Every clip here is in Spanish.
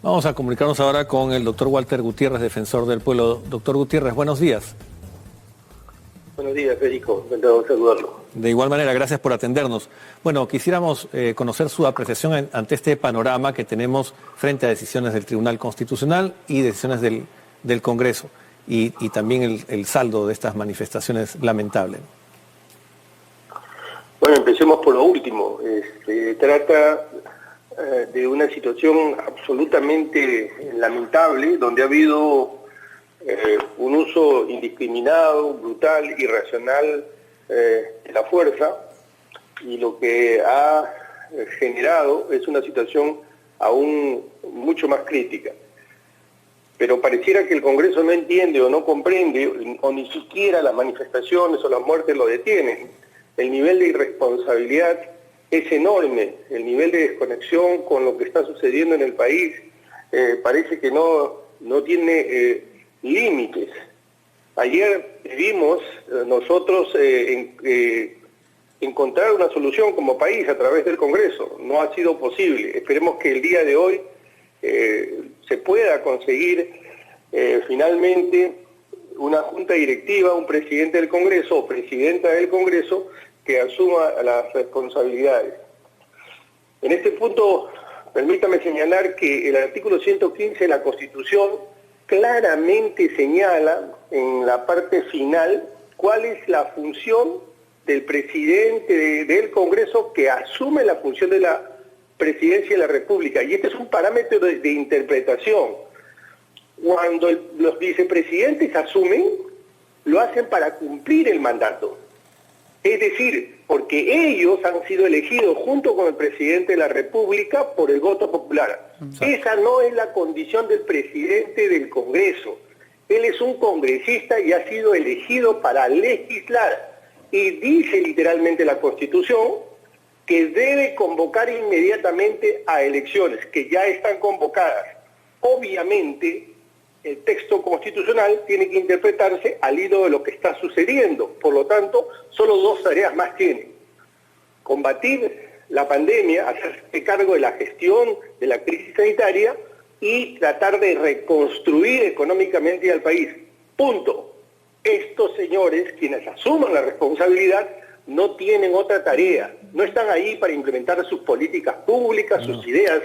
Vamos a comunicarnos ahora con el doctor Walter Gutiérrez, defensor del pueblo. Doctor Gutiérrez, buenos días. Buenos días, Federico. Encantado de saludarlo. De igual manera, gracias por atendernos. Bueno, quisiéramos conocer su apreciación ante este panorama que tenemos frente a decisiones del Tribunal Constitucional y decisiones del Congreso y también el saldo de estas manifestaciones lamentables. Bueno, empecemos por lo último. Trata de una situación absolutamente lamentable, donde ha habido un uso indiscriminado, brutal, irracional de la fuerza, y lo que ha generado es una situación aún mucho más crítica. Pero pareciera que el Congreso no entiende o no comprende, o ni siquiera las manifestaciones o las muertes lo detienen. El nivel de irresponsabilidad es enorme, el nivel de desconexión con lo que está sucediendo en el país parece que no tiene límites. Ayer vimos nosotros encontrar una solución como país a través del Congreso. No ha sido posible. Esperemos que el día de hoy se pueda conseguir finalmente una junta directiva, un presidente del Congreso o presidenta del Congreso que asuma las responsabilidades. En este punto, permítame señalar que el artículo 115 de la Constitución claramente señala en la parte final cuál es la función del presidente del Congreso que asume la función de la presidencia de la República. Y este es un parámetro de interpretación. Cuando los vicepresidentes asumen, lo hacen para cumplir el mandato. Es decir, porque ellos han sido elegidos junto con el presidente de la República por el voto popular. Esa no es la condición del presidente del Congreso. Él es un congresista y ha sido elegido para legislar. Y dice literalmente la Constitución que debe convocar inmediatamente a elecciones, que ya están convocadas. Obviamente, el texto constitucional tiene que interpretarse al hilo de lo que está sucediendo. Por lo tanto, solo dos tareas más tiene: combatir la pandemia, hacerse cargo de la gestión de la crisis sanitaria y tratar de reconstruir económicamente al país. Punto. Estos señores, quienes asuman la responsabilidad, no tienen otra tarea. No están ahí para implementar sus políticas públicas, sus ideas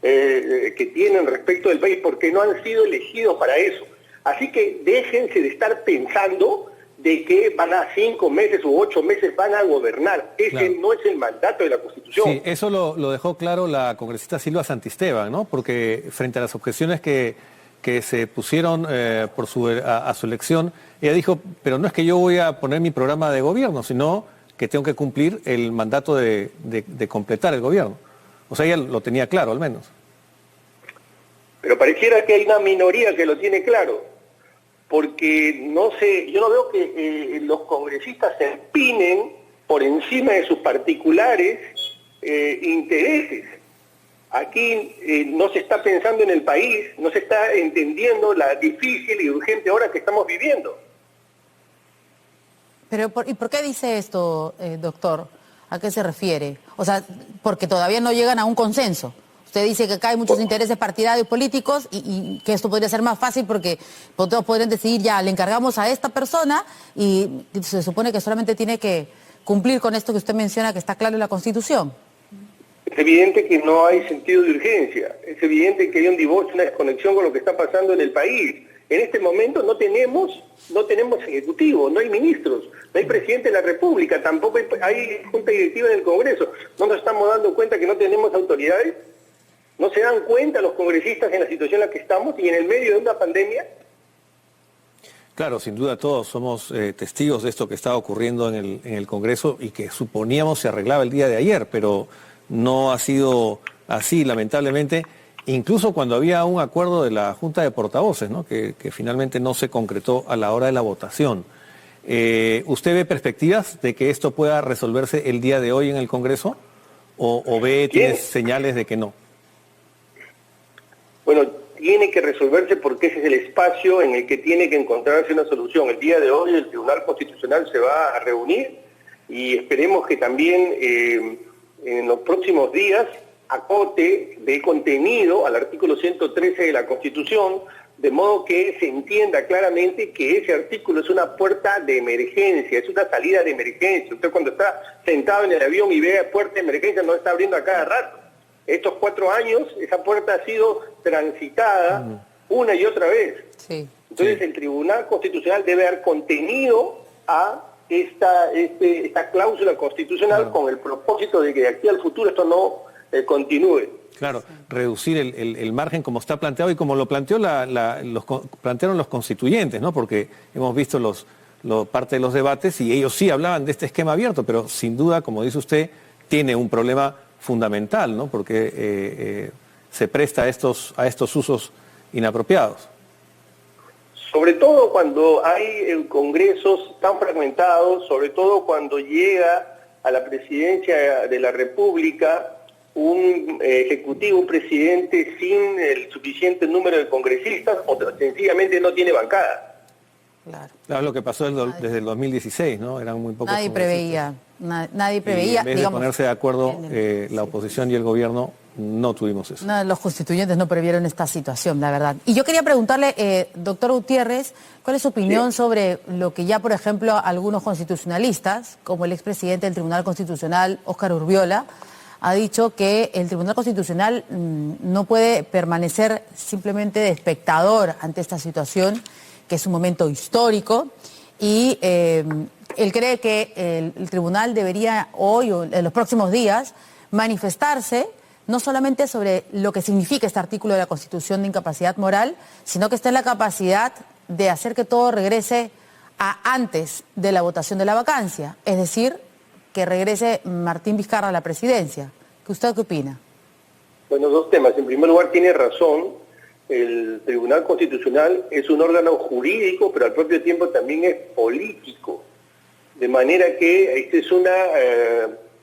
que tienen respecto del país, porque no han sido elegidos para eso. Así que déjense de estar pensando de que van a 5 meses u 8 meses van a gobernar. Ese no es el mandato de la Constitución. Sí, eso lo dejó claro la congresista Silva Santisteban, ¿no? Porque frente a las objeciones que se pusieron a su elección, ella dijo, pero no es que yo voy a poner mi programa de gobierno, sino que tengo que cumplir el mandato de completar el gobierno. O sea, ella lo tenía claro, al menos. Pero pareciera que hay una minoría que lo tiene claro, porque yo no veo que los congresistas se empinen por encima de sus particulares intereses. Aquí no se está pensando en el país, no se está entendiendo la difícil y urgente hora que estamos viviendo. Pero, ¿y por qué dice esto, doctor? ¿A qué se refiere? O sea, porque todavía no llegan a un consenso. Usted dice que acá hay muchos intereses partidarios y políticos y que esto podría ser más fácil porque todos podrían decidir, ya, le encargamos a esta persona y se supone que solamente tiene que cumplir con esto que usted menciona, que está claro en la Constitución. Es evidente que no hay sentido de urgencia. Es evidente que hay un divorcio, una desconexión con lo que está pasando en el país. En este momento no tenemos ejecutivo, no hay ministros, no hay presidente de la República, tampoco hay junta directiva en el Congreso. ¿No nos estamos dando cuenta que no tenemos autoridades? ¿No se dan cuenta los congresistas en la situación en la que estamos y en el medio de una pandemia? Claro, sin duda todos somos testigos de esto que está ocurriendo en el Congreso y que suponíamos se arreglaba el día de ayer, pero no ha sido así, lamentablemente. Incluso cuando había un acuerdo de la Junta de Portavoces, ¿no? que finalmente no se concretó a la hora de la votación. ¿Usted ve perspectivas de que esto pueda resolverse el día de hoy en el Congreso? ¿O tiene señales de que no? Bueno, tiene que resolverse porque ese es el espacio en el que tiene que encontrarse una solución. El día de hoy el Tribunal Constitucional se va a reunir y esperemos que también en los próximos días acote de contenido al artículo 113 de la Constitución, de modo que se entienda claramente que ese artículo es una puerta de emergencia, es una salida de emergencia. Usted cuando está sentado en el avión y ve puerta de emergencia no está abriendo a cada rato. Estos 4 años esa puerta ha sido transitada una y otra vez. Sí. Entonces el Tribunal Constitucional debe dar contenido a esta cláusula constitucional con el propósito de que de aquí al futuro esto no continúe. Claro, reducir el margen como está planteado y como lo planteó plantearon los constituyentes, ¿no? Porque hemos visto parte de los debates y ellos sí hablaban de este esquema abierto, pero sin duda, como dice usted, tiene un problema fundamental, ¿no? Porque se presta a estos usos inapropiados. Sobre todo cuando hay congresos tan fragmentados, sobre todo cuando llega a la presidencia de la República un ejecutivo, un presidente sin el suficiente número de congresistas o sencillamente no tiene bancada. Claro, lo que pasó desde el 2016, ¿no? Eran muy pocos. Nadie preveía. Y en vez de ponerse de acuerdo la oposición y el gobierno, no tuvimos eso. Los constituyentes no previeron esta situación, la verdad. Y yo quería preguntarle, doctor Gutiérrez, ¿cuál es su opinión sobre lo que ya, por ejemplo, algunos constitucionalistas, como el expresidente del Tribunal Constitucional, Óscar Urviola, ha dicho que el Tribunal Constitucional no puede permanecer simplemente de espectador ante esta situación, que es un momento histórico, y él cree que el tribunal debería hoy o en los próximos días manifestarse no solamente sobre lo que significa este artículo de la Constitución de incapacidad moral, sino que esté en la capacidad de hacer que todo regrese a antes de la votación de la vacancia, es decir, que regrese Martín Vizcarra a la presidencia. ¿Usted qué opina? Bueno, 2 temas. En primer lugar, tiene razón. El Tribunal Constitucional es un órgano jurídico, pero al propio tiempo también es político. De manera que esta es una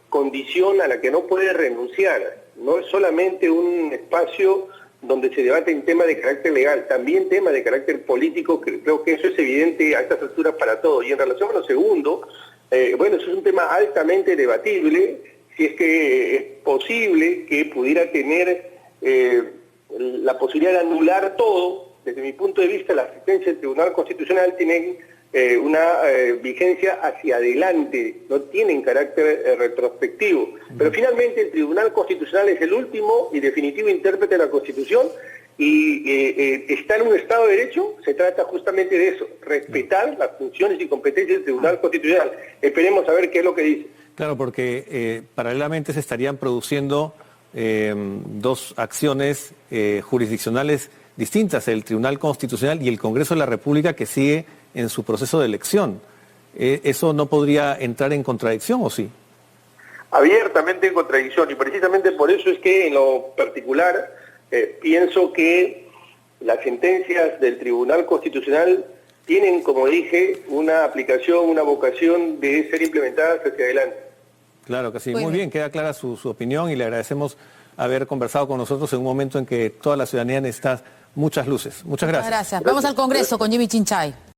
condición a la que no puede renunciar. No es solamente un espacio donde se debaten temas de carácter legal, también temas de carácter político, que creo que eso es evidente a estas alturas para todos. Y en relación a lo segundo, bueno, eso es un tema altamente debatible, si es que es posible que pudiera tener la posibilidad de anular todo. Desde mi punto de vista, la asistencia del Tribunal Constitucional tiene una vigencia hacia adelante, no tienen carácter retrospectivo. Pero finalmente el Tribunal Constitucional es el último y definitivo intérprete de la Constitución y está en un Estado de Derecho, se trata justamente de eso, respetar las funciones y competencias del Tribunal Constitucional. Esperemos a ver qué es lo que dice. Claro, porque paralelamente se estarían produciendo 2 acciones jurisdiccionales distintas, el Tribunal Constitucional y el Congreso de la República, que sigue en su proceso de elección. ¿Eso no podría entrar en contradicción o sí? Abiertamente en contradicción, y precisamente por eso es que en lo particular pienso que las sentencias del Tribunal Constitucional tienen, como dije, una aplicación, una vocación de ser implementadas hacia adelante. Claro que sí. Muy bien, queda clara su opinión y le agradecemos haber conversado con nosotros en un momento en que toda la ciudadanía necesita muchas luces. Muchas gracias. Gracias. Vamos al Congreso con Jimmy Chinchay.